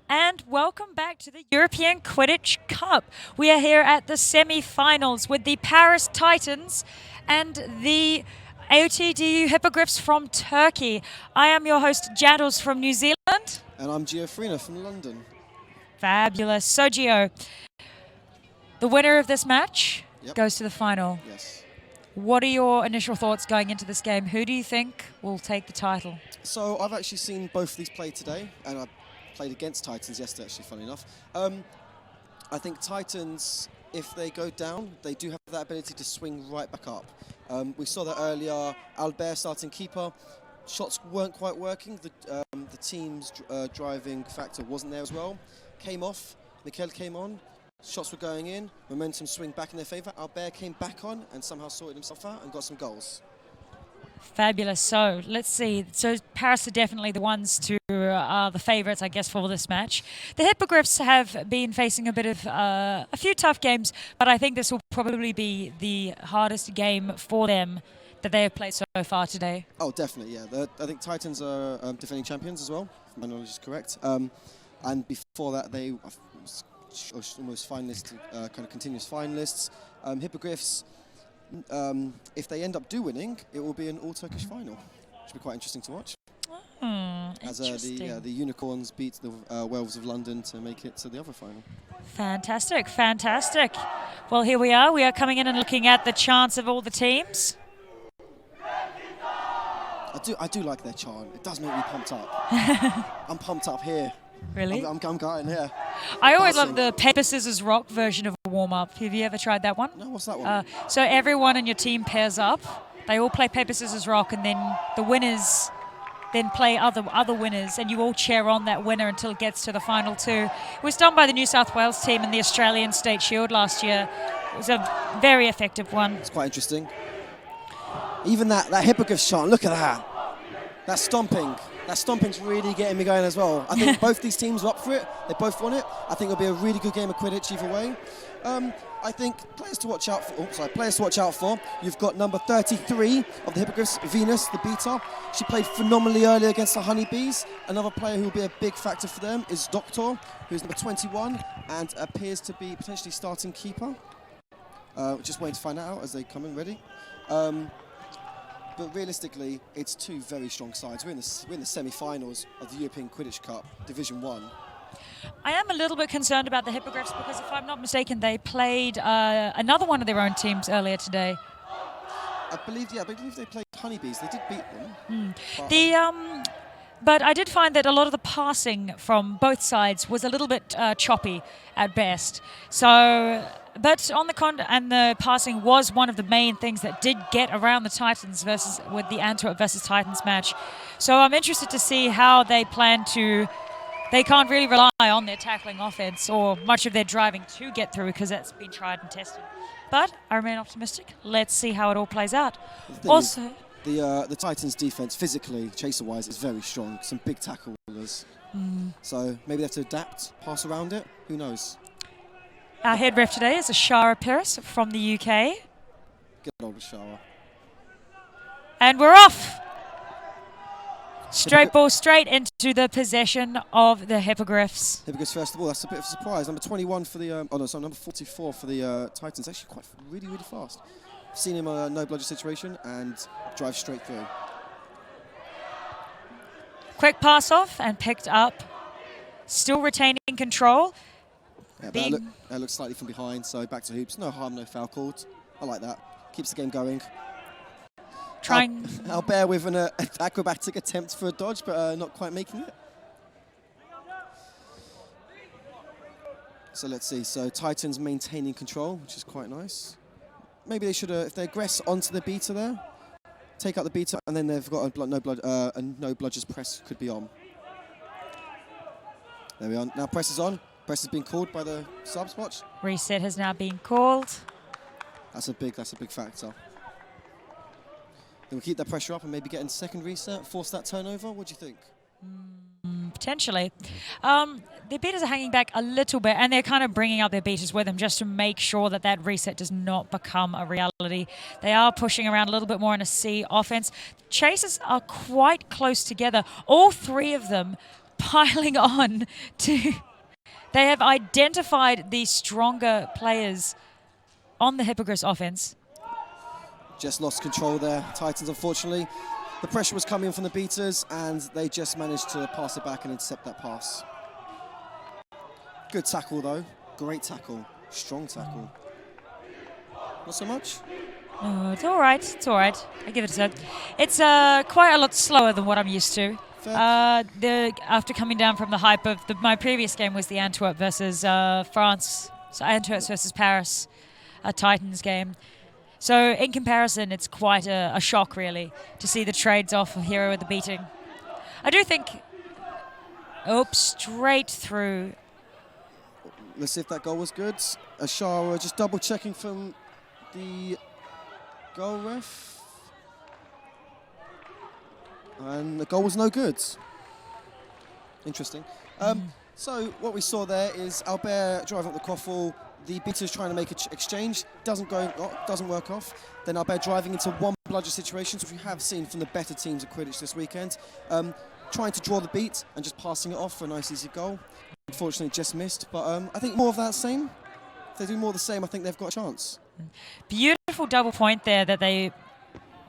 And welcome back to the European Quidditch Cup. We are here at the semi-finals with the Paris Titans and the ODTÜ Hippogriffs from Turkey. I am your host, Jandals from New Zealand. And I'm Gio from London. Fabulous. So, Gio, the winner of this match goes to the final. Yes. What are your initial thoughts going into this game? Who do you think will take the title? So I've actually seen both of these play today, and I played against Titans yesterday, actually, funny enough. I think Titans, if they go down, they do have that ability to swing right back up. We saw that earlier. Albert starting keeper. Shots weren't quite working. The team's driving factor wasn't there as well. Came off. Mikel came on. Shots were going in. Momentum swing back in their favour. Albert came back on and somehow sorted himself out and got some goals. Fabulous. So let's see. So Paris are definitely the ones to are the favourites, I guess, for this match. The Hippogriffs have been facing a bit of a few tough games, but I think this will probably be the hardest game for them that they have played so far today. Oh, definitely, yeah. I think Titans are defending champions as well, if my knowledge is correct. And before that, they were almost finalists, kind of continuous finalists. Hippogriffs, if they end up winning, it will be an all-Turkish final, which will be quite interesting to watch. As the Unicorns beat the Wells of London to make it to the other final. Fantastic, fantastic. Well, here we are. We are coming in and looking at the chants of all the teams. I do like their chant. It does make me pumped up. I'm pumped up here. Really? I'm going here. I always love the paper, scissors, rock version of a warm-up. Have you ever tried that one? No, what's that one? So everyone in your team pairs up. They all play paper, scissors, rock, and then the winners then play other winners, and you all cheer on that winner until it gets to the final two. It was done by the New South Wales team in the Australian State Shield last year. It was a very effective one. It's quite interesting. Even that Hippogriffs chant, look at that. That stomping's really getting me going as well. I think both these teams are up for it. They both want it. I think it'll be a really good game of Quidditch either way. I think players to watch out for. You've got number 33 of the Hippogriffs, Venus, the beater. She played phenomenally early against the Honeybees. Another player who will be a big factor for them is Doctor, who's number 21 and appears to be potentially starting keeper. Just waiting to find out as they come in ready. But realistically, it's two very strong sides. We're in the semi-finals of the European Quidditch Cup, Division 1. I am a little bit concerned about the Hippogriffs because, if I'm not mistaken, they played another one of their own teams earlier today. I believe they played Honeybees. They did beat them. But I did find that a lot of the passing from both sides was a little bit choppy at best. So, but on the passing was one of the main things that did get around the Titans with the Antwerp versus Titans match. So I'm interested to see how they plan to. They can't really rely on their tackling offense or much of their driving to get through because that's been tried and tested. But I remain optimistic. Let's see how it all plays out. Also, the Titans' defense, physically, chaser-wise, is very strong. Some big tacklers. So maybe they have to adapt, pass around it. Who knows? Our head ref today is Ashara Pires from the UK. Good old Ashara. And we're off. Straight ball straight into the possession of the Hippogriffs. Hippogriffs first of all. That's a bit of a surprise. Number 21 for the number 44 for the Titans. Actually, really fast. I've seen him on a no bludger situation and drive straight through. Quick pass off and picked up. Still retaining control. Yeah, that looks slightly from behind, so back to hoops. No harm, no foul called. I like that. Keeps the game going. Albert with an acrobatic attempt for a dodge, but not quite making it. So let's see. So Titans maintaining control, which is quite nice. Maybe they should, if they aggress onto the beater there, take out the beater, and then they've got a no bludgers press could be on. There we are. Now press is on. Press has been called by the subs. Watch. Reset has now been called. That's a big factor. Then we'll keep that pressure up and maybe get in second reset, force that turnover. What do you think? Potentially. Their beaters are hanging back a little bit, and they're kind of bringing up their beaters with them just to make sure that that reset does not become a reality. They are pushing around a little bit more in a C offense. Chasers are quite close together. All three of them piling on to... They have identified the stronger players on the Hippogriffs offense. Just lost control there, Titans, unfortunately. The pressure was coming from the beaters, and they just managed to pass it back and intercept that pass. Good tackle, though. Great tackle. Strong tackle. Not so much? Oh, it's all right. It's all right. I give it a set. It's quite a lot slower than what I'm used to. After coming down from the hype of my previous game was the Antwerp versus France. So Antwerp versus Paris, a Titans game. So in comparison, it's quite a shock, really, to see the trades off Hero with the beating. I do think... Oops, straight through. Let's see if that goal was good. Ashara just double-checking from the goal ref. And the goal was no good. Interesting. So what we saw there is Albert driving up the quaffle. The beaters trying to make an exchange. Doesn't work off. Then Albert driving into one bludger situations, which we have seen from the better teams at Quidditch this weekend. Trying to draw the beat and just passing it off for a nice easy goal. Unfortunately, just missed. But I think more of that same. If they do more of the same, I think they've got a chance. Beautiful double point there that they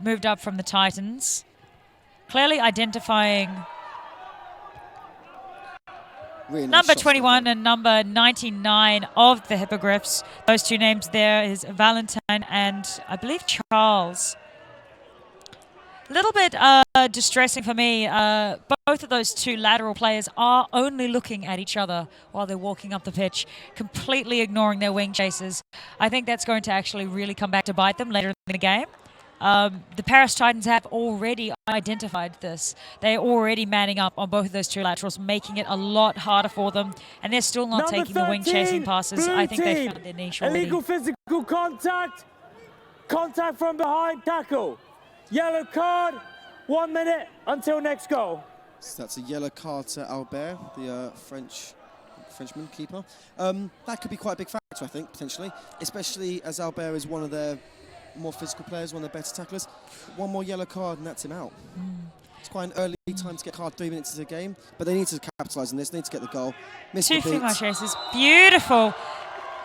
moved up from the Titans. Clearly identifying Really nice number shots 21 there. and number 99 of the Hippogriffs. Those two names there is Valentine and I believe Charles. A little bit distressing for me. Both of those two lateral players are only looking at each other while they're walking up the pitch, completely ignoring their wing chasers. I think that's going to actually really come back to bite them later in the game. The Paris Titans have already identified this. They're already manning up on both of those two laterals, making it a lot harder for them, and they're still not taking the wing chasing passes. I think they found their niche already. Illegal physical contact. Contact from behind, tackle. Yellow card, 1 minute until next goal. So that's a yellow card to Albert, the Frenchman keeper. That could be quite a big factor, I think, potentially, especially as Albert is one of their more physical players, one of their better tacklers. One more yellow card and that's him out. It's quite an early time to get a card 3 minutes into the game, but they need to capitalise on this. They need to get the goal. Missed Two the beat. female chasers. Beautiful.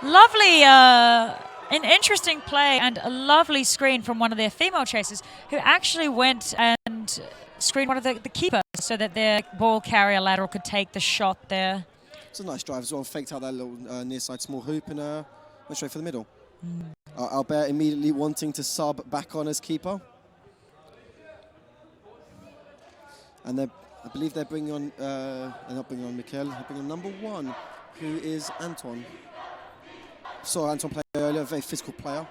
Lovely, an interesting play and a lovely screen from one of their female chasers who actually went and screened one of the keepers so that their ball carrier lateral could take the shot there. It's a nice drive as well. Faked out that little near side small hoop and went straight for the middle. Albert immediately wanting to sub back on as keeper. And I believe they're bringing on, they're not bringing on Mikel, they're bringing on number 1, who is Anton. Saw Anton play earlier, a very physical player.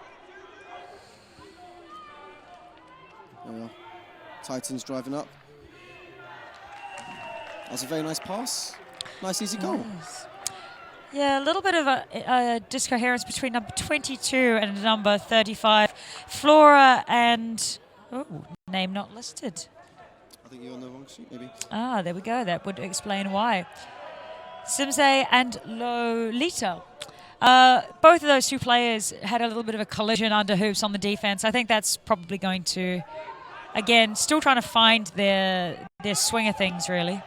There we are. Titans driving up. That was a very nice pass. Nice easy goal. Yes. Yeah, a little bit of a discoherence between number 22 and number 35. Flora and... Oh, name not listed. I think you're on the wrong sheet, maybe. Ah, there we go. That would explain why. Simse and Lolita. Both of those two players had a little bit of a collision under hoops on the defense. I think that's probably going to, again, still trying to find their swing of things, really.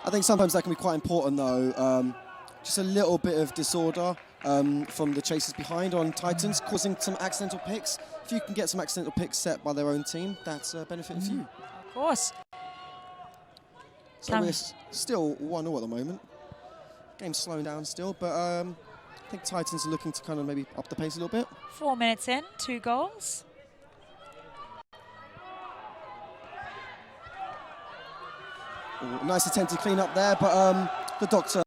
I think sometimes that can be quite important, though. Just a little bit of disorder from the chasers behind on Titans, causing some accidental picks. If you can get some accidental picks set by their own team, that's benefiting for you. Of course. So we're still 1-0 at the moment. Game's slowing down still, but I think Titans are looking to kind of maybe up the pace a little bit. 4 minutes in, 2 goals. Ooh, nice attempted clean up there, but the doctor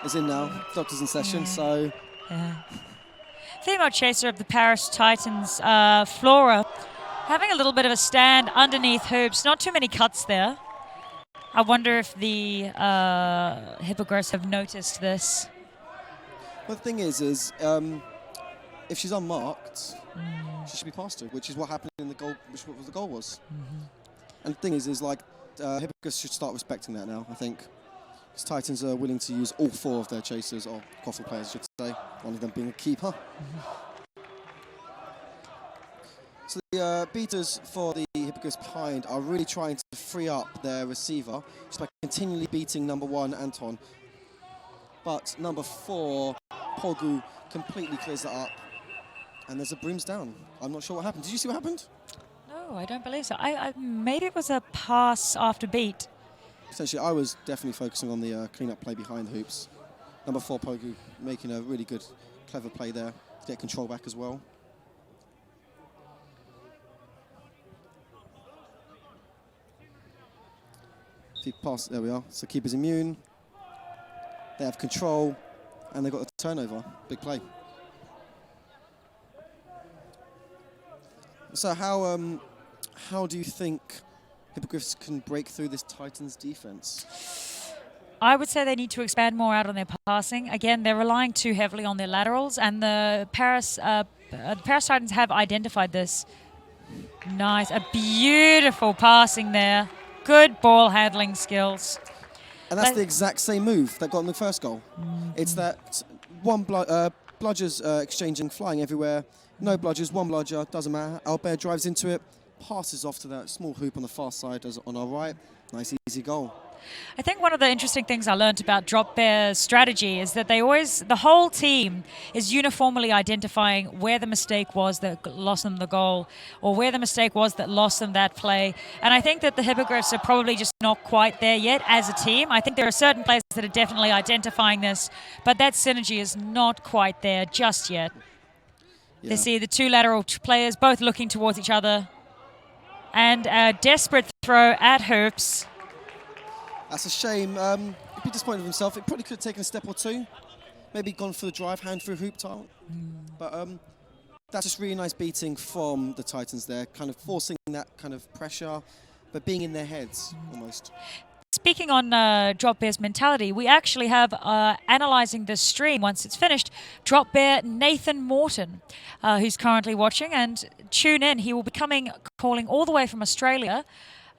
is in now. The doctor's in session, so... Yeah. Female chaser of the Paris Titans, Flora, having a little bit of a stand underneath hoops. Not too many cuts there. I wonder if the Hippogriffs have noticed this. Well, the thing is if she's unmarked, she should be past her, which is what happened in the goal, which was the goal was. And the thing is like, Hippogriffs should start respecting that now, I think. Because Titans are willing to use all 4 of their chasers, or quaffle players, I should say, one of them being a keeper. So the beaters for the Hippogriffs behind are really trying to free up their receiver just by continually beating number 1, Anton. But number 4, Pogu, completely clears that up. And there's a brooms down. I'm not sure what happened. Did you see what happened? No, I don't believe so. Maybe it was a pass after beat. Essentially, I was definitely focusing on the clean-up play behind the hoops. Number 4, Pogu, making a really good, clever play there to get control back as well. Pass, there we are. So keeper's immune. They have control, and they got a turnover. Big play. So how do you think Hippogriffs can break through this Titans defense? I would say they need to expand more out on their passing. Again, they're relying too heavily on their laterals, and the Paris Titans have identified this. Nice, a beautiful passing there. Good ball handling skills. And that's the exact same move that got them the first goal. It's that one bludgers exchanging, flying everywhere. No bludgers, one bludger, doesn't matter. Albert drives into it, passes off to that small hoop on the far side on our right. Nice, easy goal. I think one of the interesting things I learned about Drop Bear's strategy is that the whole team is uniformly identifying where the mistake was that lost them the goal, or where the mistake was that lost them that play. And I think that the Hippogriffs are probably just not quite there yet as a team. I think there are certain players that are definitely identifying this, but that synergy is not quite there just yet. Yeah. They see the two lateral players both looking towards each other, and a desperate throw at Hoops. That's a shame. He'd be disappointed with himself. It probably could have taken a step or two. Maybe gone for the drive, hand through hoop tile. But that's just really nice beating from the Titans there, kind of forcing that kind of pressure, but being in their heads almost. Speaking on Drop Bear's mentality, we actually have, analysing the stream once it's finished, Drop Bear Nathan Morton, who's currently watching, and tune in. He will be calling all the way from Australia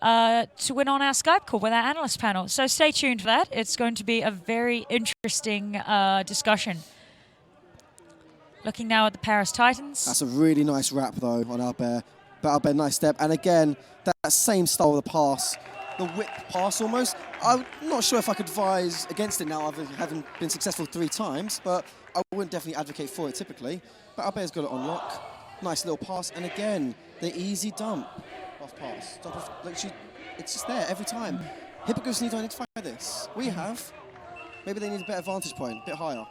to win on our Skype call with our analyst panel. So stay tuned for that. It's going to be a very interesting discussion. Looking now at the Paris Titans. That's a really nice wrap, though, on Albert. But Albert, nice step. And again, that same style of the pass, the whip pass almost. I'm not sure if I could advise against it now, having been successful 3 times, but I wouldn't definitely advocate for it typically. But Albert's got it on lock. Nice little pass. And again, the easy dump. Off pass. Dump off, literally, it's just there every time. Hippogriffs need to identify this. We have. Maybe they need a better vantage point, a bit higher.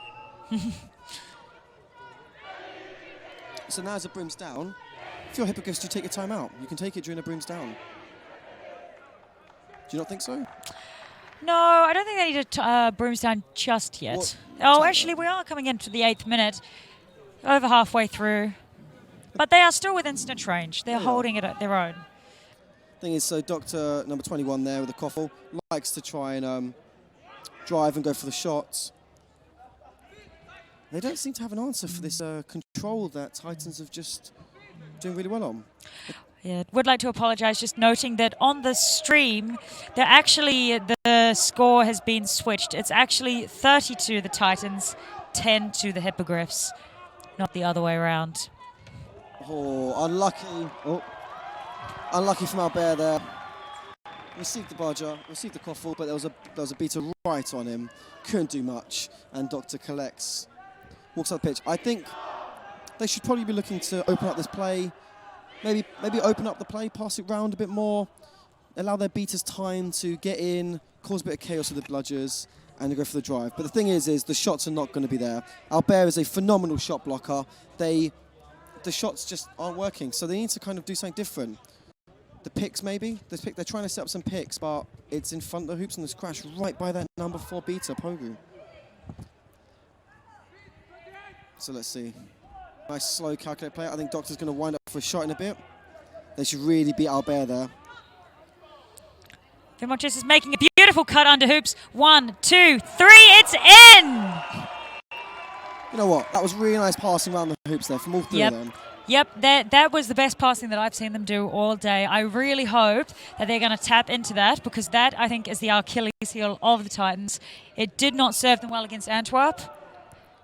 So now as the broom's down, if you're Hippogriffs, do you take your time out? You can take it during the broom's down. Do you not think so? No, I don't think they need to brooms down just yet. Actually, we are coming into the 8th minute, over halfway through. But they are still within snitch range. They're holding it at their own. Thing is, so Dr. number 21 there with the Koffel likes to try and drive and go for the shots. They don't seem to have an answer for this control that Titans have just doing really well on. Yeah, would like to apologise, just noting that on the stream, the score has been switched. It's actually 30 to the Titans, 10 to the Hippogriffs, not the other way around. Oh, unlucky. Oh, unlucky from Albert there. Received the barger, received the Koffel, but there was a beater right on him. Couldn't do much, and Doctor collects, walks up the pitch. I think they should probably be looking to open up this play. Maybe open up the play, pass it round a bit more, allow their beaters time to get in, cause a bit of chaos with the bludgers, and go for the drive. But the thing is the shots are not going to be there. Albert is a phenomenal shot blocker. The shots just aren't working, so they need to kind of do something different. The picks, maybe. They're trying to set up some picks, but it's in front of the hoops and it's crashed right by that number 4 beater, Pogu. So let's see. Nice, slow, calculated play. I think Doctor's going to wind up for a shot in a bit. They should really beat Albert there. Vimonches is making a beautiful cut under hoops. 1, 2, 3, it's in! You know what? That was really nice passing around the hoops there from all 3 of them. Yep, that was the best passing that I've seen them do all day. I really hope that they're going to tap into that, because that, I think, is the Achilles heel of the Titans. It did not serve them well against Antwerp.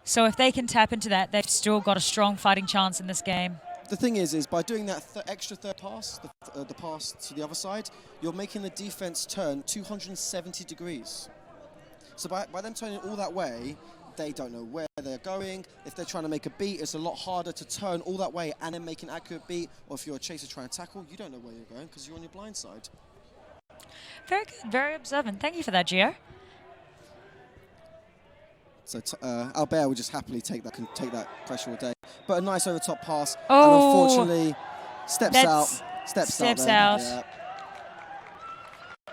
So if they can tap into that, they've still got a strong fighting chance in this game. the thing is by doing that extra third pass, the pass to the other side, you're making the defense turn 270 degrees. So by them turning all that way, they don't know where they're going. If they're trying to make a beat, it's a lot harder to turn all that way and then make an accurate beat. Or if you're a chaser trying to tackle, you don't know where you're going because you're on your blind side. Very good, very observant. Thank you for that, Gio. So Albert would just happily take that pressure all day. But a nice over top pass, Oh, and unfortunately steps out. Yeah.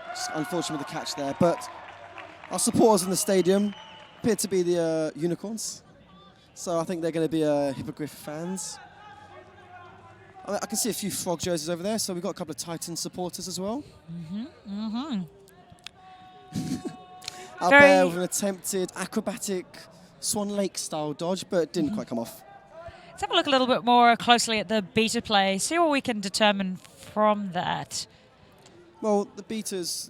Just unfortunate with the catch there, but our supporters in the stadium appear to be the unicorns. So I think they're going to be Hippogriff fans. I can see a few frog jerseys over there, so we've got a couple of Titan supporters as well. Albert with an attempted acrobatic Swan Lake style dodge, but it didn't quite come off. Let's have a look a little bit more closely at the beta play, see what we can determine from that. Well, the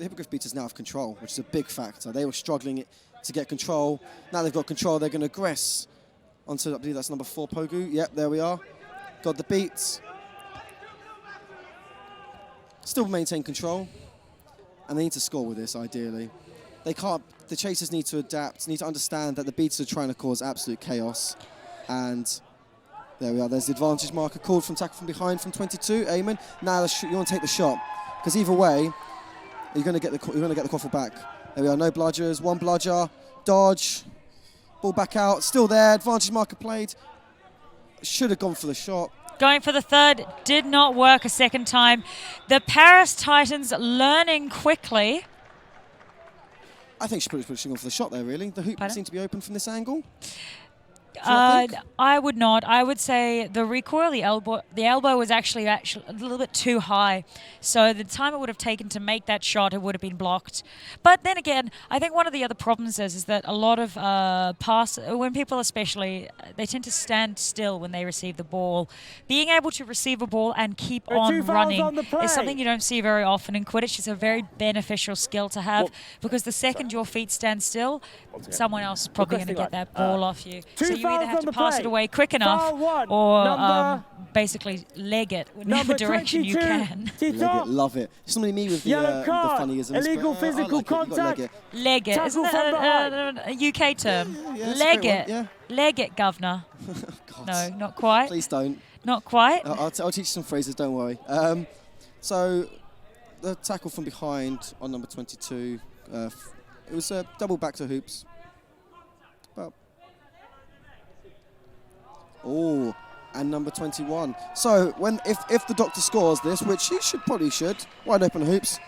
Hippogriff beaters now have control, which is a big factor. They were struggling to get control. Now they've got control, they're going to aggress onto, I believe that's number 4, Pogu. Yep, there we are. Got the beats. Still maintain control. And they need to score with this, ideally. They can't, the chasers need to adapt, need to understand that the beaters are trying to cause absolute chaos. And there we are, there's the advantage marker called from tackle from behind from 22, Eamon. Now you want to take the shot. Because either way, you're going to get the quaffle back. There we are, no bludgers, one bludger, dodge, ball back out, still there, advantage marker played. Should have gone for the shot. Going for the third, did not work a second time. The Paris Titans learning quickly. I think she probably should have gone for the shot there, really. The hoop seemed to be open from this angle. I would not. I would say the recoil, the elbow was actually a little bit too high. So the time it would have taken to make that shot, it would have been blocked. But then again, I think one of the other problems is that a lot of when people especially, they tend to stand still when they receive the ball. Being able to receive a ball and keep on running is something you don't see very often in Quidditch. It's a very beneficial skill to have because the second your feet stand still, someone else is probably going to get that ball off you. So you either have to pass it away quick enough or basically leg it whatever direction you can. Leg it, love it. Somebody me with the funnyisms. Illegal physical contact. Leg it. Isn't that a UK term? Yeah, leg it. Yeah. Leg it, governor. No, not quite. Please don't. Not quite. I'll teach you some phrases, don't worry. So the tackle from behind on number 22, it was a double back to hoops. Oh, and number 21. So if the doctor scores this, which he probably should, wide open hoops,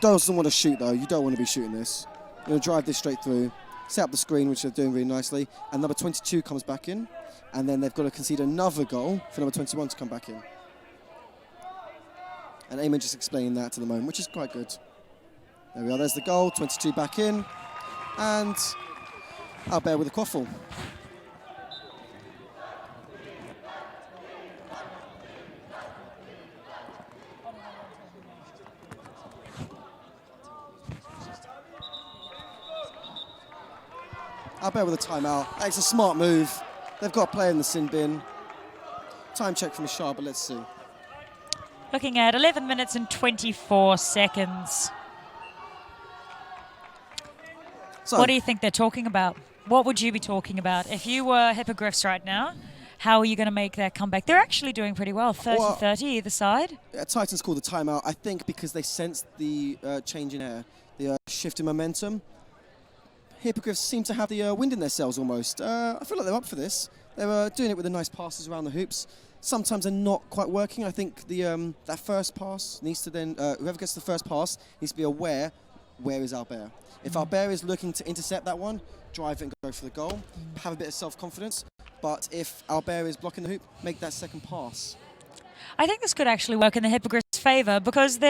doesn't want to shoot though. You don't want to be shooting this. You're going to drive this straight through, set up the screen, which they're doing really nicely, and number 22 comes back in, and then they've got to concede another goal for number 21 to come back in. And Eamon just explaining that to the moment, which is quite good. There we are, there's the goal, 22 back in, and Albert with a quaffle. Albert with a timeout. It's a smart move. They've got a player in the sin bin. Time check from Ashar, but let's see. Looking at 11 minutes and 24 seconds. So, what do you think they're talking about? What would you be talking about? If you were Hippogriffs right now, how are you going to make that comeback? They're actually doing pretty well, 30-30 either side. Yeah, Titans called the timeout, I think, because they sensed the change in air, the shift in momentum. Hippogriffs seem to have the wind in their sails almost. I feel like they're up for this. They were doing it with the nice passes around the hoops. Sometimes they're not quite working. I think the that first pass needs to then, whoever gets the first pass needs to be aware, where is Albert? If Albert is looking to intercept that one, drive it and go for the goal. Have a bit of self-confidence. But if Albert is blocking the hoop, make that second pass. I think this could actually work in the Hippogriffs' favour because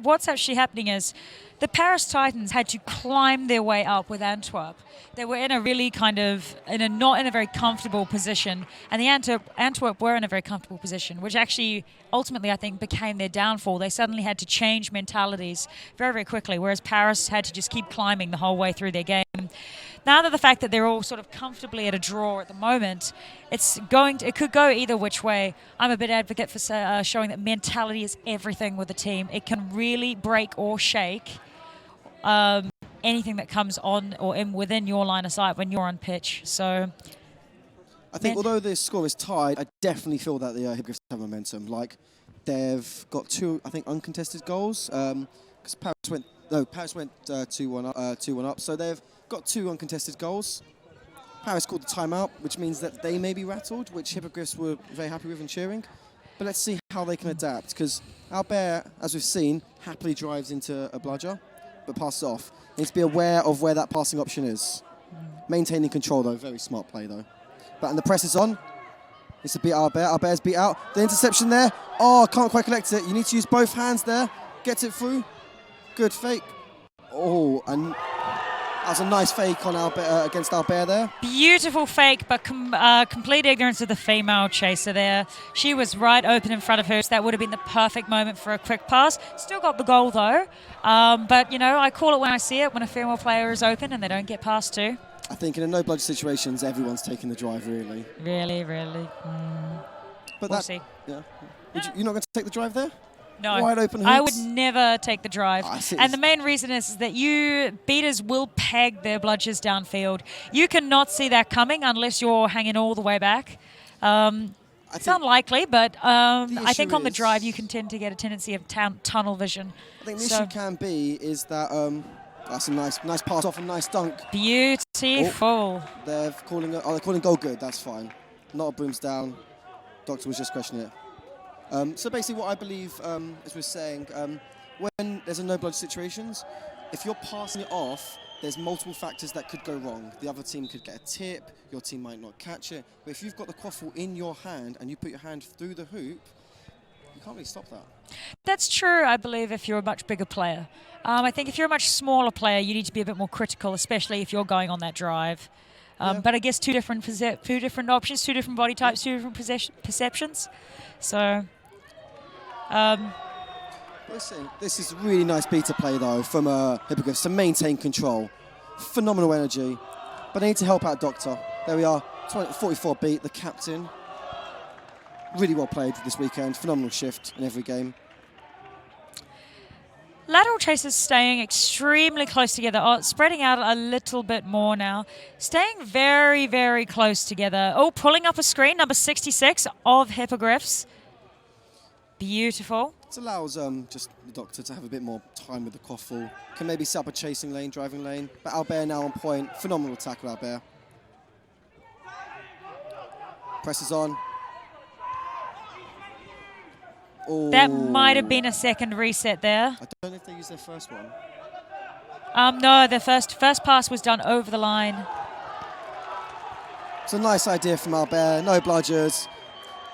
what's actually happening is the Paris Titans had to climb their way up with Antwerp. They were in a really not in a very comfortable position, and the Antwerp were in a very comfortable position, which actually ultimately I think became their downfall. They suddenly had to change mentalities very, very quickly, whereas Paris had to just keep climbing the whole way through their game. Now that the fact that they're all sort of comfortably at a draw at the moment, it could go either which way. I'm a bit advocate for showing that mentality is everything with the team. It can really break or shake anything that comes on or within your line of sight when you're on pitch. So I think although this score is tied, I definitely feel that the Hippogriffs have momentum. Like, they've got 2, I think, uncontested goals. Because Paris went 2-1 up. So they've got 2 uncontested goals. Paris called the timeout, which means that they may be rattled, which Hippogriffs were very happy with and cheering. But let's see how they can adapt, because Albert, as we've seen, happily drives into a bludger, but passes off. Needs to be aware of where that passing option is. Maintaining control, though. Very smart play, though. And the press is on. Needs to beat Albert. Albert's beat out. The interception there. Oh, can't quite collect it. You need to use both hands there. Gets it through. Good fake. Oh, and that was a nice fake on Albert against Albert there. Beautiful fake, but complete ignorance of the female chaser there. She was right open in front of her, so that would have been the perfect moment for a quick pass. Still got the goal, though. But, you know, I call it when I see it, when a female player is open and they don't get past too. I think in a no-bludge situations, everyone's taking the drive, really. Really. But we'll see. Yeah. You're not going to take the drive there? No, wide open hoops. I would never take the drive. Oh, and the main reason is that beaters will peg their bludgers downfield. You cannot see that coming unless you're hanging all the way back. It's unlikely, but I think on the drive you can tend to get a tendency of tunnel vision. I think the issue can be is that that's a nice pass off and nice dunk. Beautiful. Oh, they're calling goal good. That's fine. Not a brooms down. Doctor was just questioning it. So basically what I believe, as we're saying, when there's a no-bludge situations, if you're passing it off, there's multiple factors that could go wrong. The other team could get a tip, your team might not catch it. But if you've got the quaffle in your hand and you put your hand through the hoop, you can't really stop that. That's true, I believe, if you're a much bigger player. I think if you're a much smaller player, you need to be a bit more critical, especially if you're going on that drive. But I guess two different options, 2 different body types, 2 different perceptions. So, Listen, this is a really nice beater play, though, from Hippogriffs to maintain control. Phenomenal energy. But they need to help out Doctor. There we are, 44 beat, the captain. Really well played this weekend. Phenomenal shift in every game. Lateral chasers staying extremely close together, spreading out a little bit more now. Staying very, very close together. Oh, pulling up a screen, number 66 of Hippogriffs. Beautiful. It allows just the Doctor to have a bit more time with the quaffle. Can maybe set up a chasing lane, driving lane. But Albert now on point. Phenomenal tackle, Albert. Presses on. Oh. That might have been a second reset there. I don't know if they used their first one. No, the first pass was done over the line. It's a nice idea from Albert. No bludgers.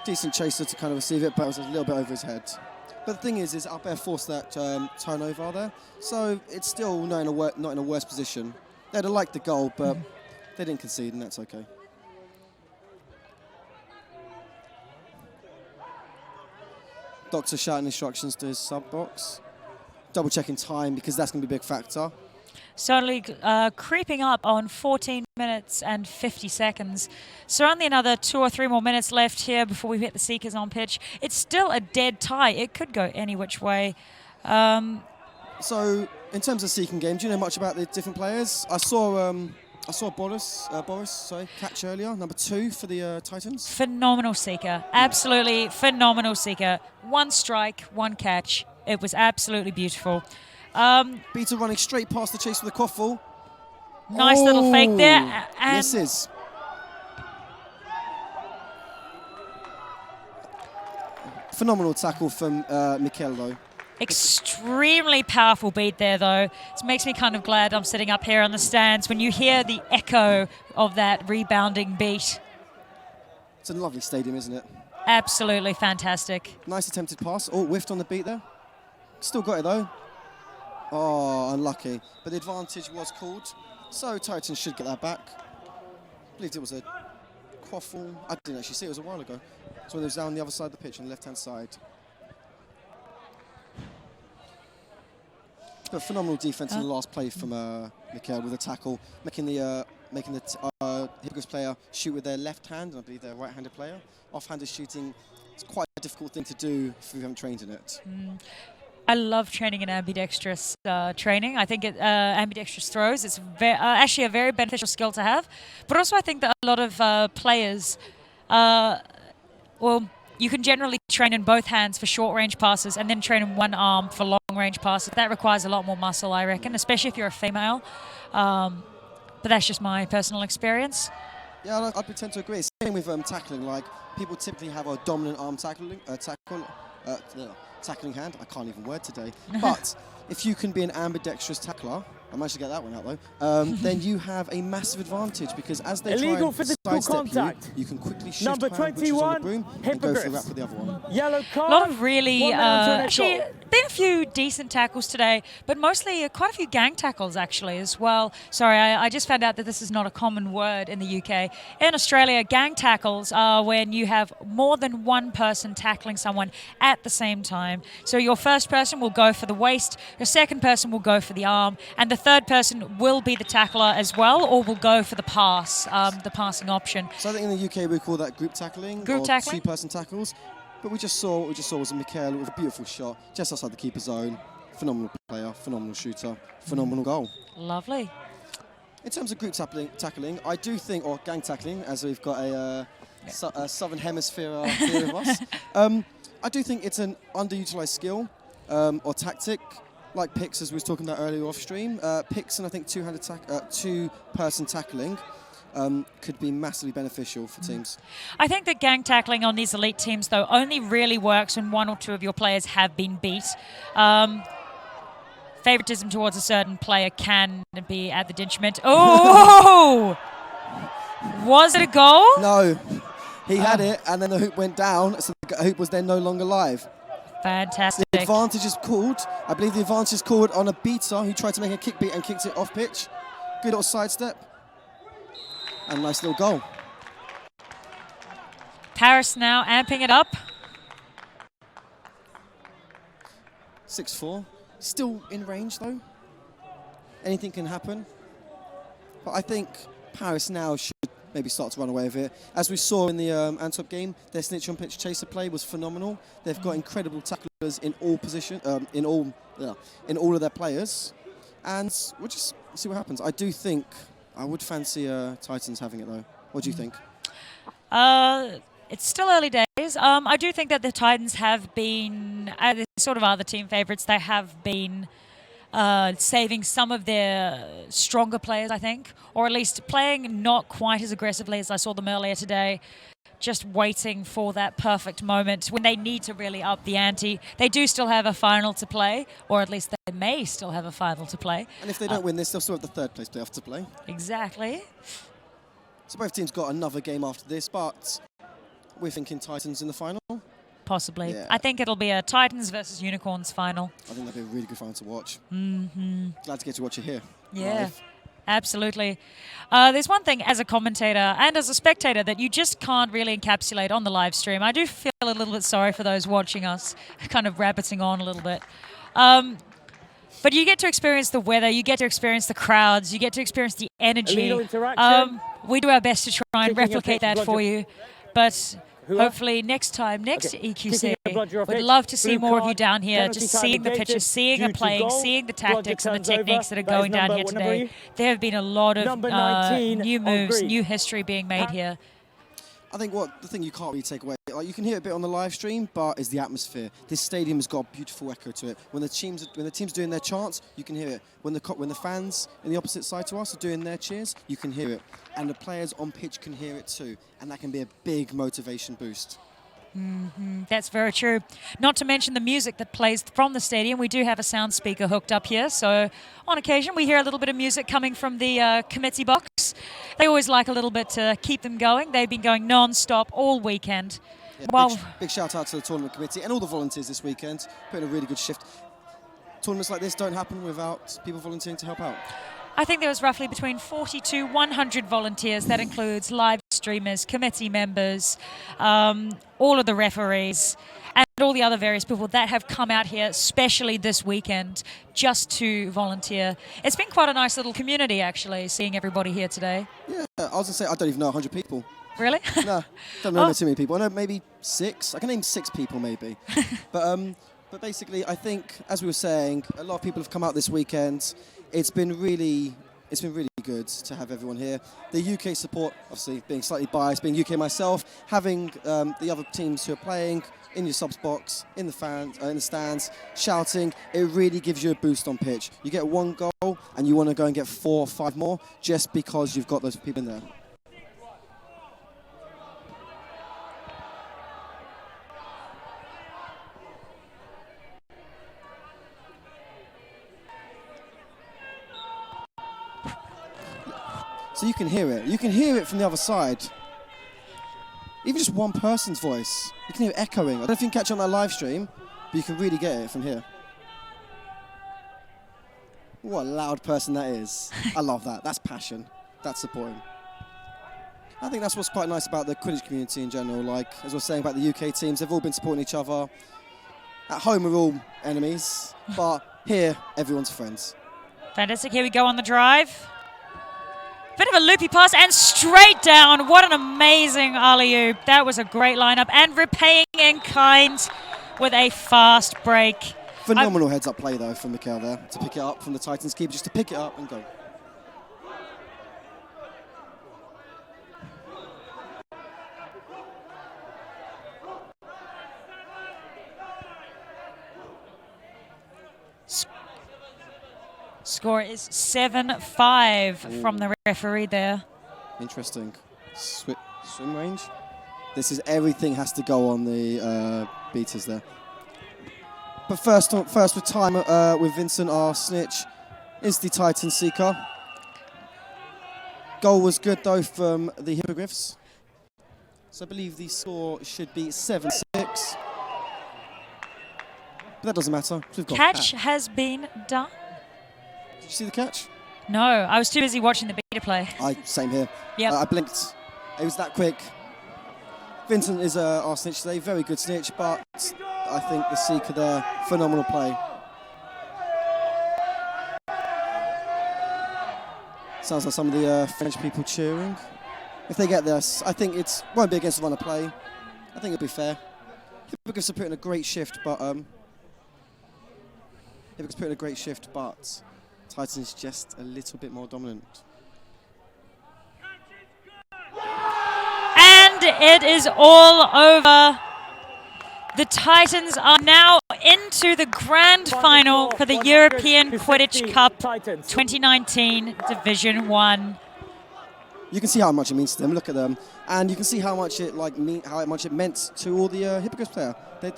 Decent chaser to kind of receive it, but it was a little bit over his head. But the thing is Albert forced that turnover there, so it's still not in a worse position. They'd have liked the goal, but they didn't concede, and that's okay. Doctor shouting instructions to his sub-box. Double checking time, because that's going to be a big factor. Certainly creeping up on 14 minutes and 50 seconds. So only another 2 or 3 more minutes left here before we hit the Seekers on pitch. It's still a dead tie. It could go any which way. So in terms of Seeking game, do you know much about the different players? I saw Boris catch earlier, number 2 for the Titans. Phenomenal Seeker. Absolutely phenomenal Seeker. 1 strike, 1 catch. It was absolutely beautiful. Beater running straight past the chase with the quaffle. Nice little fake there. And misses. Phenomenal tackle from Mikel, though. Extremely powerful beat there, though. It makes me kind of glad I'm sitting up here on the stands when you hear the echo of that rebounding beat. It's a lovely stadium, isn't it? Absolutely fantastic. Nice attempted pass. Oh, whiffed on the beat there. Still got it, though. Oh, unlucky. But the advantage was called, so Titans should get that back. I believed it was a quaffle. I didn't actually see it, was a while ago. So when it was down the other side of the pitch, on the left-hand side. But phenomenal defense in the last play from Mikhail with a tackle, making the Hippogriffs player shoot with their left hand, and I believe their right-handed player. Off-handed shooting, it's quite a difficult thing to do if you haven't trained in it. I love training in ambidextrous training. I think ambidextrous throws, it's actually a very beneficial skill to have. But also I think that a lot of players, well, you can generally train in both hands for short-range passes and then train in one arm for long-range passes. That requires a lot more muscle, I reckon, especially if you're a female. But that's just my personal experience. Yeah, I'd tend to agree. Same with tackling. Like, people typically have a dominant arm tackling hand. I can't even word today. But if you can be an ambidextrous tackler, I managed to get that one out though, then you have a massive advantage, because as they Illegal try and sidestep you can quickly shift Number hand, which is on the 21, broom, and go for the Hippogriffs. wrap with the other one. Yellow card. A lot of really, 1 minute until next actually, goal. been a few decent tackles today, but mostly quite a few gang tackles actually as well. Sorry, I just found out that this is not a common word in the UK. In Australia, gang tackles are when you have more than one person tackling someone at the same time. So your first person will go for the waist, your second person will go for the arm, and the third person will be the tackler as well, or will go for the pass, the passing option. So I think in the UK we call that group tackling, Group or tackling? two-person tackles. But what we just saw was a Mikhail with a beautiful shot just outside the keeper zone. Phenomenal player, phenomenal shooter, phenomenal goal. Lovely. In terms of group tackling, I do think, or gang tackling, as we've got a Southern Hemisphere here with us, I do think it's an underutilised skill or tactic, like picks, as we were talking about earlier off stream. Picks and I think two-person tackling could be massively beneficial for teams. I think that gang tackling on these elite teams, though, only really works when one or two of your players have been beat. Favoritism towards a certain player can be at the detriment. Oh! Was it a goal? No, he had it, and then the hoop went down, so the hoop was then no longer live. Fantastic. The advantage is called, I believe the advantage is called on a beater who tried to make a kick beat and kicked it off pitch. Good little sidestep. And nice little goal. Paris now amping it up. 6-4. Still in range though. Anything can happen. But I think Paris now should maybe start to run away with it. As we saw in the Antwerp game, their snitch on pitch chaser play was phenomenal. They've got incredible tacklers in all positions, in all of their players. And we'll just see what happens. I do think I would fancy Titans having it though. What do you think? It's still early days. I do think that the Titans have been, they sort of are the team favourites. They have been saving some of their stronger players, I think, or at least playing not quite as aggressively as I saw them earlier today. Just waiting for that perfect moment when they need to really up the ante. They do still have a final to play, or at least they may still have a final to play. And if they don't win this, they'll still have the third place playoff to play. Exactly. So both teams got another game after this, but we're thinking Titans in the final. Possibly. Yeah. I think it'll be a Titans versus Unicorns final. I think that'd be a really good final to watch. Mm-hmm. Glad to get to watch it here. Yeah. Live. Absolutely. There's one thing as a commentator and as a spectator that you just can't really encapsulate on the live stream. I do feel a little bit sorry for those watching us, kind of rabbiting on a little bit. But you get to experience the weather, you get to experience the crowds, you get to experience the energy. Illegal interaction. We do our best to try and Kicking a replicate pitch, that for you. But hopefully next time, next Okay. EQC, Kicking a bludger off we'd pitch. love to see Blue more of card. you down here, Penalty just time seeing the negated pitches, seeing due the to playing, goal. seeing the Bludger tactics and the turns over. techniques that are That is going down number- here what number are today. you? There have been a lot of Number 19 new on moves, green. new history being made here. I think the thing you can't really take away, like you can hear it a bit on the live stream, but is the atmosphere. This stadium has got a beautiful echo to it. When the team's doing their chants, you can hear it. When the fans in the opposite side to us are doing their cheers, you can hear it. And the players on pitch can hear it too. And that can be a big motivation boost. That's very true. Not to mention the music that plays from the stadium. We do have a sound speaker hooked up here, so on occasion we hear a little bit of music coming from the committee box. They always like a little bit to keep them going. They've been going non-stop all weekend. Yeah, Well, big shout out to the tournament committee and all the volunteers this weekend, putting a really good shift. tournaments like this don't happen without people volunteering to help out? I think there was roughly between 40 to 100 volunteers. That includes live streamers, committee members, all of the referees, and all the other various people that have come out here, especially this weekend, just to volunteer. It's been quite a nice little community, actually, seeing everybody here today. Yeah, I was going to say, I don't even know 100 people. Really? No, don't know too many people. I know maybe 6. I can name 6 people maybe. But basically, I think, as we were saying, a lot of people have come out this weekend. It's been really good to have everyone here. The UK support, obviously being slightly biased, being UK myself, having the other teams who are playing in your subs box, in the stands, shouting, it really gives you a boost on pitch. You get 1 goal and you want to go and get 4 or 5 more just because you've got those people in there. So you can hear it. You can hear it from the other side. Even just one person's voice, you can hear it echoing. I don't know if you can catch it on that live stream, but you can really get it from here. What a loud person that is. I love that. That's passion. That's supporting. I think that's what's quite nice about the Quidditch community in general. Like, as I was saying about the UK teams, they've all been supporting each other. At home, we're all enemies, but here, everyone's friends. Fantastic. Here we go on the drive. Bit of a loopy pass and straight down. What an amazing alley-oop. That was a great lineup. And repaying in kind with a fast break. Phenomenal heads-up play, though, from Mikhail there. To pick it up from the Titans keeper, just to pick it up and go. Score is 7-5 from the referee there. Interesting. Swim range. This is everything has to go on the beaters there. But first with time with Vincent, our snitch, is the Titan Seeker. Goal was good though from the Hippogriffs. So I believe the score should be 7-6. But that doesn't matter. We've got Catch has been done. Did you see the catch? No, I was too busy watching the beta play. Same here. Yep. I blinked. It was that quick. Vincent is our snitch today. Very good snitch, but I think the Seeker there, phenomenal play. Sounds like some of the French people cheering. If they get this, I think it won't be against the run of play. I think it'll be fair. Hippogriffs are putting a great shift, but Titans just a little bit more dominant. And it is all over. The Titans are now into the grand final for the European Quidditch Cup 2019 Division 1. You can see how much it means to them. Look at them, and you can see how much it meant to all the Hippogriffs player. They're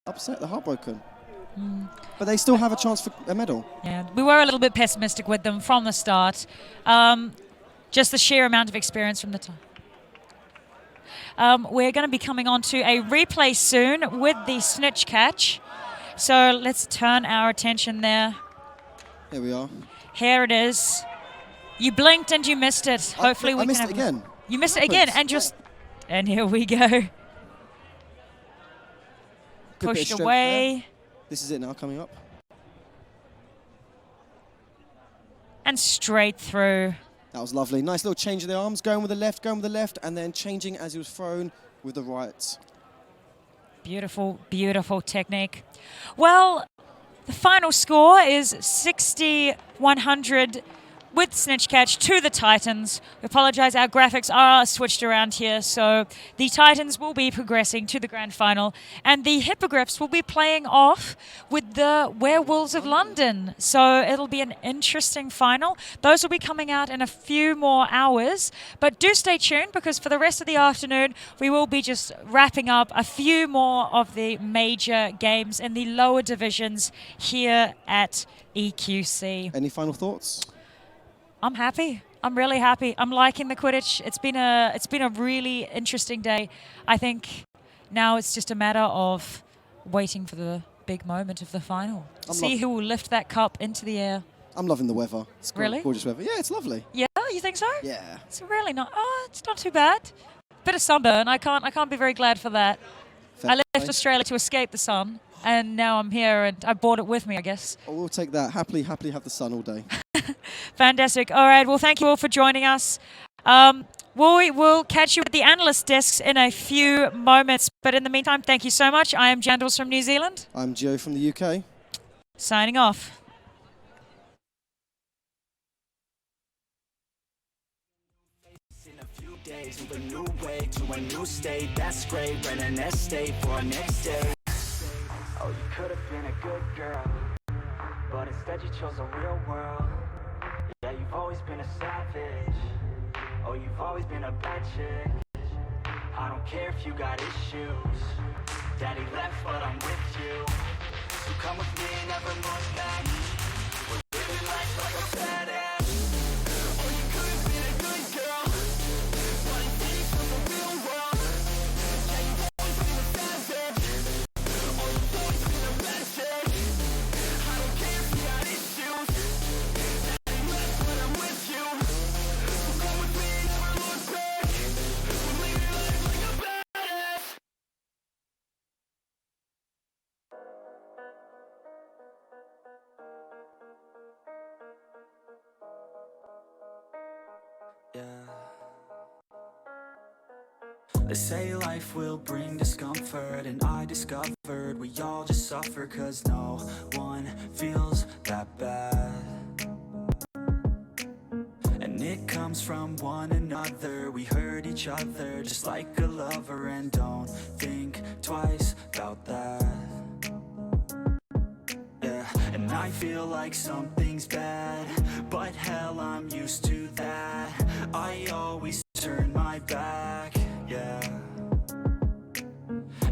upset. They're heartbroken. But they still have a chance for a medal. Yeah, we were a little bit pessimistic with them from the start. Just the sheer amount of experience from the time. We're going to be coming on to a replay soon with the snitch catch. So let's turn our attention there. Here we are. Here it is. You blinked and you missed it. Hopefully we can missed it again. You missed it again and here we go. Pushed away. There. This is it now, coming up. And straight through. That was lovely. Nice little change of the arms, going with the left, and then changing as he was thrown with the right. Beautiful, beautiful technique. Well, the final score is 60-100 with snitch catch to the Titans. We apologize, our graphics are switched around here, so the Titans will be progressing to the grand final, and the Hippogriffs will be playing off with the Werewolves of London. So it'll be an interesting final. Those will be coming out in a few more hours, but do stay tuned because for the rest of the afternoon, we will be just wrapping up a few more of the major games in the lower divisions here at EQC. Any final thoughts? I'm happy. I'm really happy. I'm liking the Quidditch. It's been a really interesting day. I think now it's just a matter of waiting for the big moment of the final. I'm See who will lift that cup into the air. I'm loving the weather. It's Really? gorgeous weather. Yeah, it's lovely. Yeah, you think so? Yeah. It's really not. Oh, it's not too bad. Bit of sunburn. I can't be very glad for that. Fair I left play. Australia to escape the sun, and now I'm here, and I brought it with me, I guess. Oh, we'll take that. Happily have the sun all day. Fantastic. All right. Well, thank you all for joining us. We will catch you at the analyst desks in a few moments. But in the meantime, thank you so much. I am Jandals from New Zealand. I'm Joe from the UK. Signing off. Move a new way to a new state, that's great. Rent an estate for a next day. Oh, you could have been a good girl, but instead you chose a real world. Yeah, you've always been a savage. Oh, you've always been a bad chick. I don't care if you got issues. Daddy left, but I'm with you. So come with me, never look back. We're living life like a badass. Oh, you could have been a good girl, but instead you chose a real world. Yeah, you've always been a savage. Oh, you've always been a bad chick. I don't care if you got issues. Daddy left, but I'm with you. So come with me, never look back. We're living life like a badass. They say life will bring discomfort, and I discovered we all just suffer, cause no one feels that bad. And it comes from one another, we hurt each other just like a lover, and don't think twice about that. Yeah, and I feel like something's bad, but hell, I'm used to that. I always turn my back, yeah.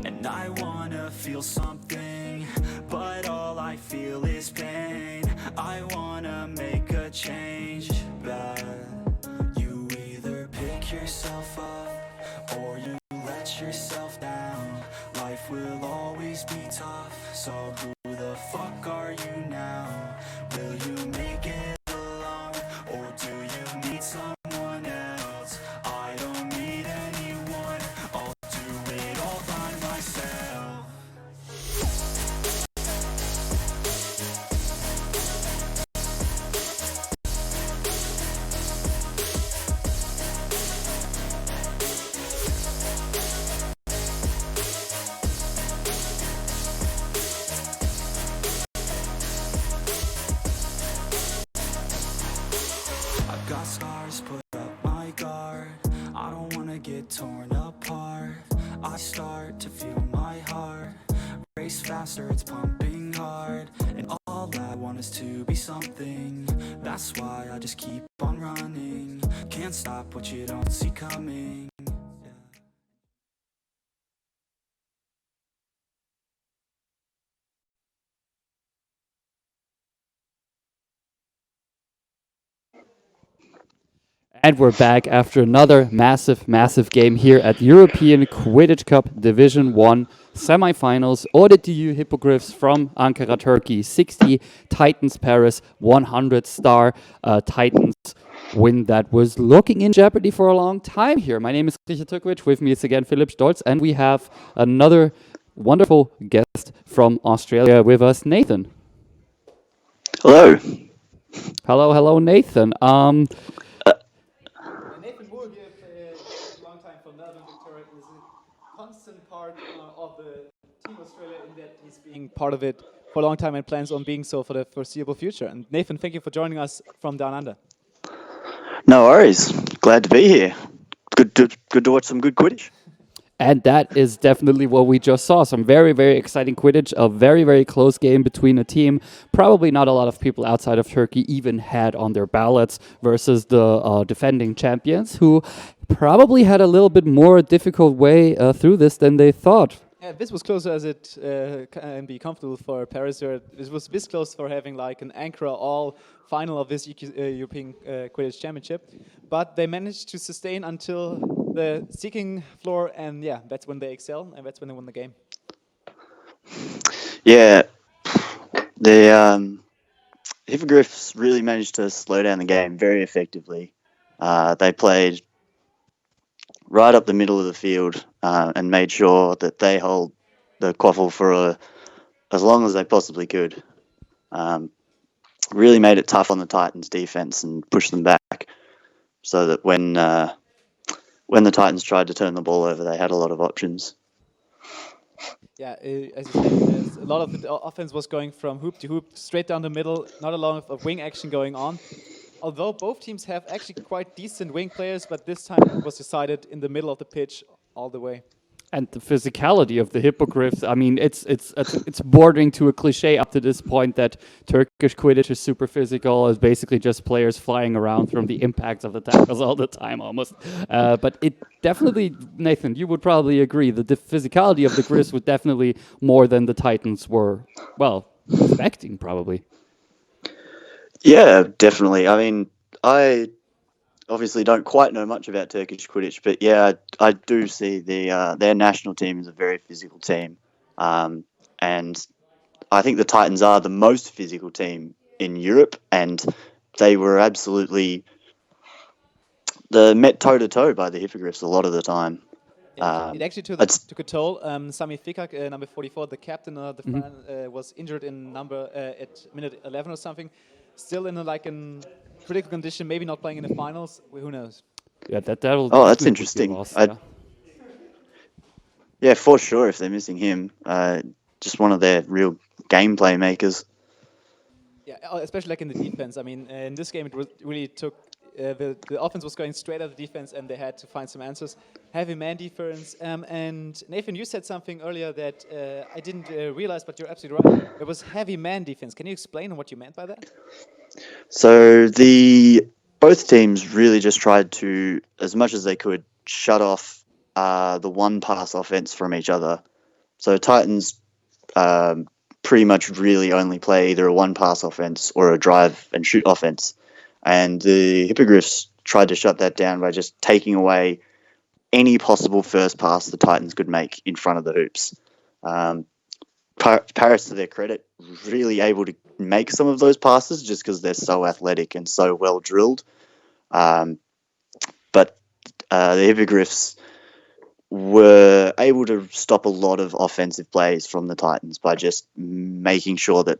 And I wanna feel something, but all I feel is pain. I wanna make a change, but you either pick yourself up or you let yourself down. Life will always be tough, so who the fuck are you now? Will you make it alone, or do you need someone else? I don't need anyone, I'll do it all by myself. I've got scars, put up my guard. I don't wanna get torn apart. I start to feel my heart race faster, it's pumping hard. And all I want is to be something. That's why I just keep on running. Can't stop what you don't see coming. And we're back after another massive game here at European Quidditch Cup Division 1 semifinals. ODTÜ Hippogriffs from Ankara, Turkey, 60, Titans Paris, 100 star Titans win that was looking in jeopardy for a long time here. My name is Richard Turkovic, with me is again Philipp Stolz, and we have another wonderful guest from Australia with us, Nathan. Hello. Hello, Nathan. Nathan Moore here, a long time from Melbourne, Victoria, is a constant part of the Team Australia, in that he's being part of it for a long time and plans on being so for the foreseeable future. And Nathan, thank you for joining us from down under. No worries. Glad to be here. Good to watch some good Quidditch. And that is definitely what we just saw. Some very, very exciting Quidditch. A very, very close game between a team probably not a lot of people outside of Turkey even had on their ballots versus the defending champions, who probably had a little bit more difficult way through this than they thought. Yeah, this was closer as it can be comfortable for Paris. This was this close for having like an anchor all final of this European Quidditch Championship. But they managed to sustain until the seeking floor, and yeah, that's when they excel, and that's when they win the game. Yeah, the Hippogriffs really managed to slow down the game very effectively. They played right up the middle of the field and made sure that they hold the quaffle for as long as they possibly could. Really made it tough on the Titans' defense and pushed them back, so that when the Titans tried to turn the ball over, they had a lot of options. Yeah, as you said, a lot of the offense was going from hoop to hoop, straight down the middle, not a lot of wing action going on. Although both teams have actually quite decent wing players, but this time it was decided in the middle of the pitch all the way. And the physicality of the Hippogriffs, I mean, it's bordering to a cliche up to this point that Turkish Quidditch is super physical. It's basically just players flying around from the impacts of the tackles all the time, almost. But it definitely, Nathan, you would probably agree that the physicality of the Griffs was definitely more than the Titans were, well, expecting, probably. Yeah, definitely. I mean, I obviously don't quite know much about Turkish Quidditch, but yeah, I do see their national team is a very physical team, and I think the Titans are the most physical team in Europe, and they were absolutely met toe to toe by the Hippogriffs a lot of the time. It actually took a toll. Sami Fikak, number 44, the captain of the fan, was injured in at minute 11 or something. Still in in critical condition, maybe not playing in the finals. Who knows? Yeah, that'll. Oh, that's interesting. Loss, yeah, for sure. If they're missing him, just one of their real gameplay makers. Yeah, especially in the defense. I mean, in this game, it really took. The offense was going straight at the defense, and they had to find some answers. Heavy man defense. And Nathan, you said something earlier that I didn't realize, but you're absolutely right. It was heavy man defense. Can you explain what you meant by that? So both teams really just tried to, as much as they could, shut off the one pass offense from each other. So Titans pretty much really only play either a one pass offense or a drive and shoot offense. And the Hippogriffs tried to shut that down by just taking away any possible first pass the Titans could make in front of the hoops. Paris, to their credit, really able to make some of those passes just because they're so athletic and so well drilled. But the Hippogriffs were able to stop a lot of offensive plays from the Titans by just making sure that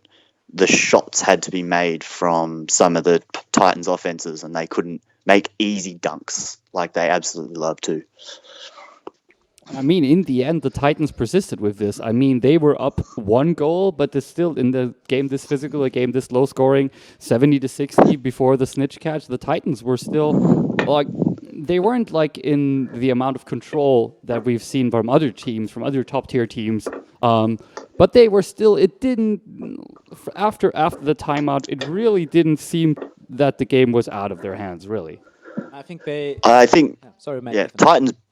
the shots had to be made from some of the Titans' offenses, and they couldn't make easy dunks like they absolutely love to. I mean, in the end, the Titans persisted with this. I mean, they were up 1 goal, but they're still in the game this physical, a game this low scoring, 70-60 before the snitch catch. The Titans were still they weren't in the amount of control that we've seen from other teams, from other top tier teams. But they were still. It didn't after the timeout. It really didn't seem that the game was out of their hands. Really, I think they. Sorry, Matt. Yeah,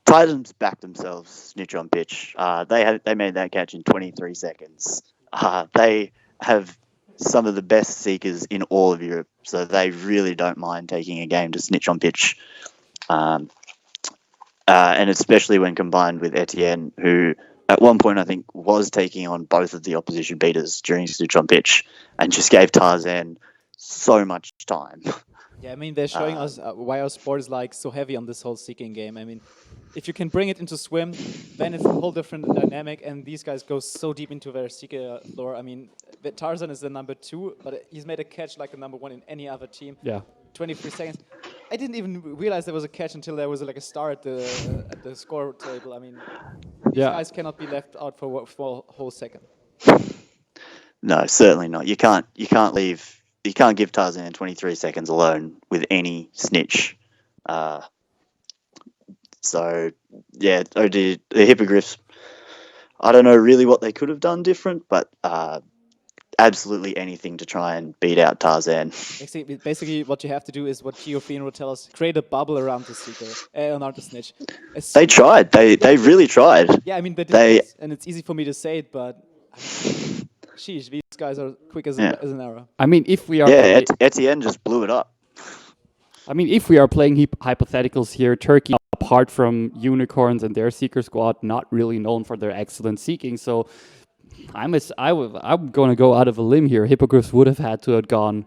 Titans backed themselves snitch on pitch. They made that catch in 23 seconds. They have some of the best seekers in all of Europe, so they really don't mind taking a game to snitch on pitch. And especially when combined with Etienne, who at one point I think was taking on both of the opposition beaters during snitch on pitch, and just gave Tarzan so much time. Yeah, I mean, they're showing us why our sport is so heavy on this whole seeking game. I mean, if you can bring it into swim, then it's a whole different dynamic, and these guys go so deep into their seeker lore. I mean, Tarzan is the number 2, but he's made a catch like a number 1 in any other team. Yeah. 23 seconds. I didn't even realize there was a catch until there was a star at the score table. I mean, these guys cannot be left out for a whole second. No, certainly not. You can't give Tarzan 23 seconds alone with any snitch. So, yeah, the Hippogriffs, I don't know really what they could have done different, but absolutely anything to try and beat out Tarzan. Basically, what you have to do is what Gio Fino will tell us: create a bubble around the seeker, around the snitch. They tried. They really tried. Yeah, I mean, they did, and it's easy for me to say it, but sheesh, these guys are quick as an arrow. I mean, if we are... Yeah, Etienne just blew it up. I mean, if we are playing hypotheticals here, Turkey, apart from Unicorns and their Seeker squad, not really known for their excellent seeking. So I'm going to go out of a limb here. Hippogriffs would have had to have gone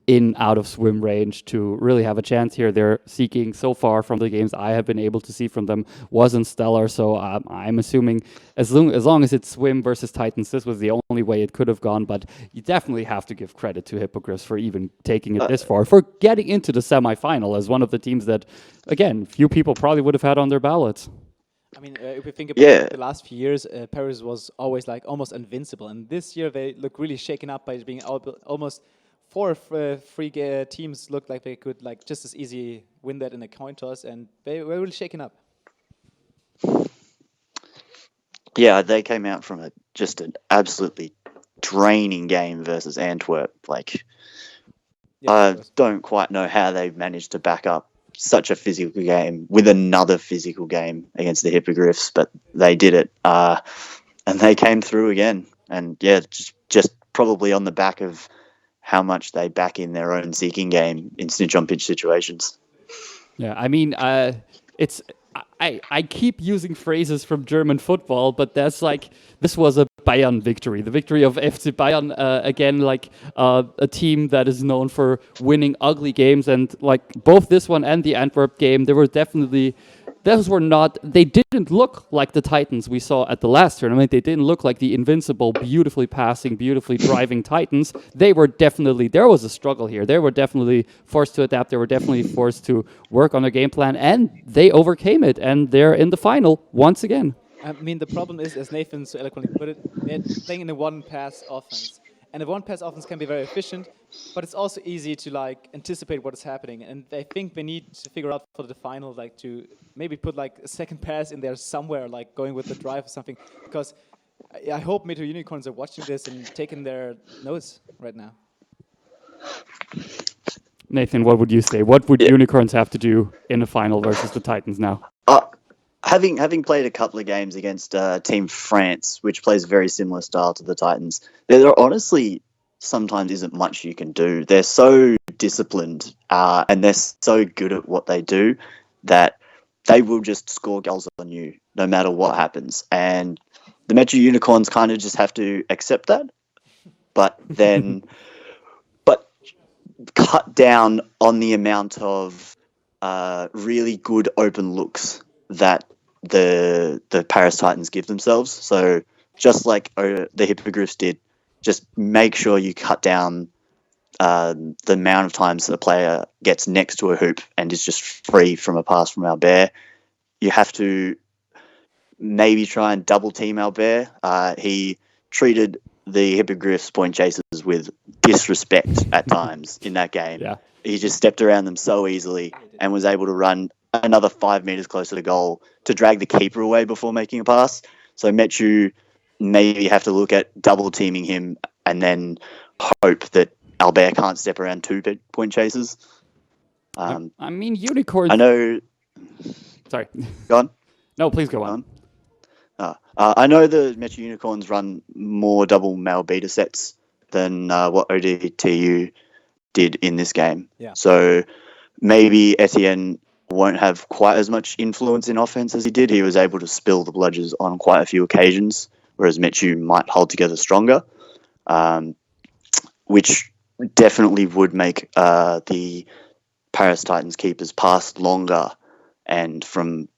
in out of swim range to really have a chance here. Their seeking so far from the games I have been able to see from them wasn't stellar, so I'm assuming as long as it's swim versus Titans, this was the only way it could have gone, but you definitely have to give credit to Hippogriffs for even taking it this far, for getting into the semifinal as one of the teams that, again, few people probably would have had on their ballots. I mean, if we think about the last few years, Paris was always like almost invincible, and this year they look really shaken up by being almost four free teams looked like they could like just as easy win that in a coin toss, and they were really shaken up. Yeah, they came out from just an absolutely draining game versus Antwerp. Like, I don't quite know how they managed to back up such a physical game with another physical game against the Hippogriffs, but they did it, and they came through again. And yeah, just probably on the back of how much they back in their own seeking game in snitch on pitch situations. Yeah, I mean, it's I keep using phrases from German football, but that's like, this was a Bayern victory, the victory of FC Bayern, again, like a team that is known for winning ugly games, and like both this one and the Antwerp game, they didn't look like the Titans we saw at the last tournament. They didn't look like the invincible, beautifully passing, beautifully driving Titans. There was a struggle here. They were definitely forced to adapt. They were definitely forced to work on their game plan, and they overcame it, and they're in the final once again. I mean, the problem is, as Nathan so eloquently put it, they're playing in a one-pass offense. And a one-pass offense can be very efficient, but it's also easy to like anticipate what is happening. And I think they need to figure out for the final, like to maybe put like a second pass in there somewhere, like going with the drive or something. Because I hope Metro Unicorns are watching this and taking their notes right now. Nathan, what would you say? What would Unicorns have to do in the final versus the Titans now? Having played a couple of games against Team France, which plays a very similar style to the Titans, there honestly sometimes isn't much you can do. They're so disciplined and they're so good at what they do that they will just score goals on you no matter what happens. And the Metro Unicorns kind of just have to accept that, but cut down on the amount of really good open looks that the Paris Titans give themselves. So just like the Hippogriffs did, just make sure you cut down the amount of times that a player gets next to a hoop and is just free from a pass from Albert. You have to maybe try and double team Albert. He treated the Hippogriffs point chasers with disrespect at times in that game. Yeah. He just stepped around them so easily and was able to run another 5 meters closer to goal to drag the keeper away before making a pass. So Metru maybe have to look at double teaming him and then hope that Albert can't step around 2 point chasers. I mean, Unicorns... I know... Sorry. Go on. No, please go on. I know the Metro Unicorns run more double male beta sets than what ODTÜ did in this game. Yeah. So maybe Etienne won't have quite as much influence in offense as he did. He was able to spill the bludgers on quite a few occasions, whereas Metru might hold together stronger, which definitely would make the Paris Titans keepers pass longer and from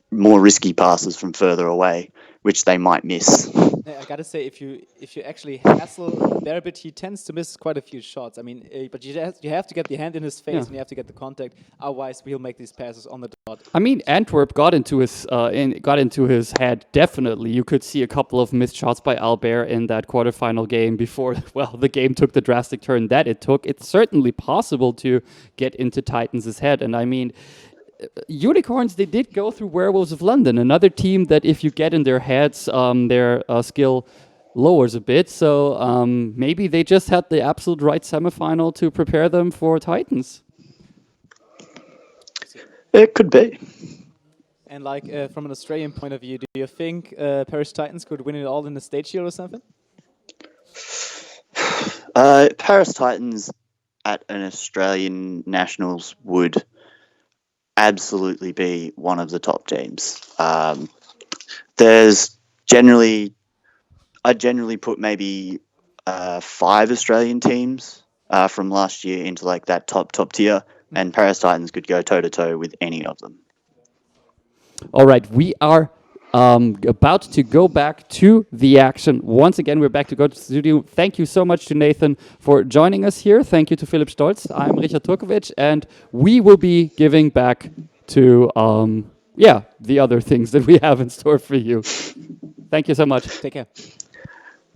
more risky passes from further away, which they might miss. I gotta say, if you actually hassle there a bit, he tends to miss quite a few shots. I mean, but you have to get the hand in his face and you have to get the contact. Otherwise, he'll make these passes on the dot. I mean, Antwerp got into his head. Definitely, you could see a couple of missed shots by Albert in that quarterfinal game before. Well, the game took the drastic turn that it took. It's certainly possible to get into Titans' head, and I mean. Unicorns, they did go through Werewolves of London, another team that if you get in their heads, their skill lowers a bit. So maybe they just had the absolute right semifinal to prepare them for Titans. It could be. And like from an Australian point of view, do you think Paris Titans could win it all in the stage here or something? Paris Titans at an Australian Nationals would absolutely be one of the top teams. There's generally I'd generally put maybe 5 Australian teams from last year into like that top tier, and Paris Titans could go toe to toe with any of them. All right, we are about to go back to the action. Once again, we're back to go to the studio. Thank you so much to Nathan for joining us here. Thank you to Philipp Stolz. I'm Richard Turkovic, and we will be giving back to the other things that we have in store for you. Thank you so much. Take care.